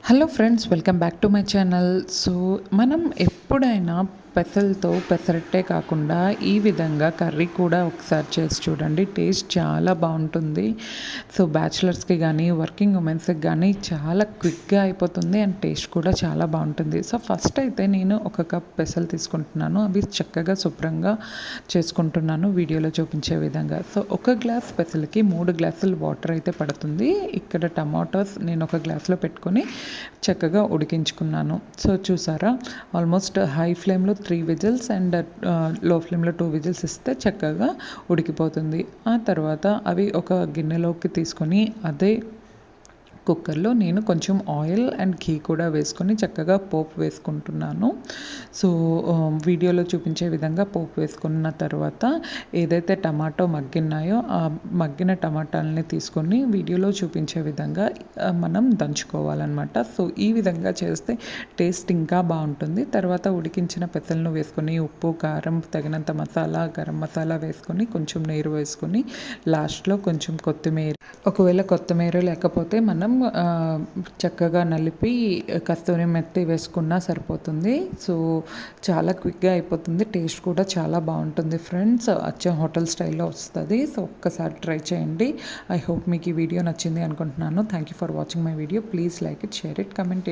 Hello friends, welcome back to my channel. So మనం ఎప్పుడైనా పెసలతో పెసరట్టే కాకుండా ఈ విధంగా కర్రీ కూడా ఒకసారి చేసి చూడండి. టేస్ట్ చాలా బాగుంటుంది. సో బ్యాచిలర్స్కి కానీ వర్కింగ్ ఉమెన్స్కి కానీ చాలా క్విక్గా అయిపోతుంది అండ్ టేస్ట్ కూడా చాలా బాగుంటుంది. సో ఫస్ట్ అయితే నేను ఒక కప్ పెసలు తీసుకుంటున్నాను. అవి చక్కగా శుభ్రంగా చేసుకుంటున్నాను వీడియోలో చూపించే విధంగా. సో ఒక గ్లాస్ పెసలకి 3 గ్లాసులు వాటర్ అయితే పడుతుంది. ఇక్కడ టమాటోస్ నేను ఒక గ్లాస్లో పెట్టుకొని చక్కగా ఉడికించుకున్నాను. సో చూసారా, ఆల్మోస్ట్ హై ఫ్లేమ్లో 3 విజిల్స్ అండ్ లో ఫ్లేమ్లో 2 విజిల్స్ ఇస్తే చక్కగా ఉడికిపోతుంది. ఆ తర్వాత అవి ఒక గిన్నెలోకి తీసుకొని అదే కుక్కర్లో నేను కొంచెం ఆయిల్ అండ్ ఘీ కూడా వేసుకొని చక్కగా పోపు వేసుకుంటున్నాను. సో వీడియోలో చూపించే విధంగా పోపు వేసుకున్న తర్వాత ఏదైతే టమాటో మగ్గినాయో ఆ మగ్గిన టమాటాలని తీసుకొని వీడియోలో చూపించే విధంగా మనం దంచుకోవాలన్నమాట. సో ఈ విధంగా చేస్తే టేస్ట్ ఇంకా బాగుంటుంది. తర్వాత ఉడికించిన పెసలను వేసుకొని ఉప్పు, కారం, తగినంత మసాలా, గరం మసాలా వేసుకొని కొంచెం నీరు వేసుకొని లాస్ట్లో కొంచెం కొత్తిమీర, ఒకవేళ కొత్తిమీర లేకపోతే మనం చక్కగా నలిపి కస్తూరి మెత్తి వేసుకున్నా సరిపోతుంది. సో చాలా క్విక్గా అయిపోతుంది. టేస్ట్ కూడా చాలా బాగుంటుంది ఫ్రెండ్స్. అచ్చం హోటల్ స్టైల్లో వస్తుంది. సో ఒక్కసారి ట్రై చేయండి. ఐ హోప్ మీకు ఈ వీడియో నచ్చింది అనుకుంటున్నాను. Thank you for watching my video. Please like it, share it, comment it.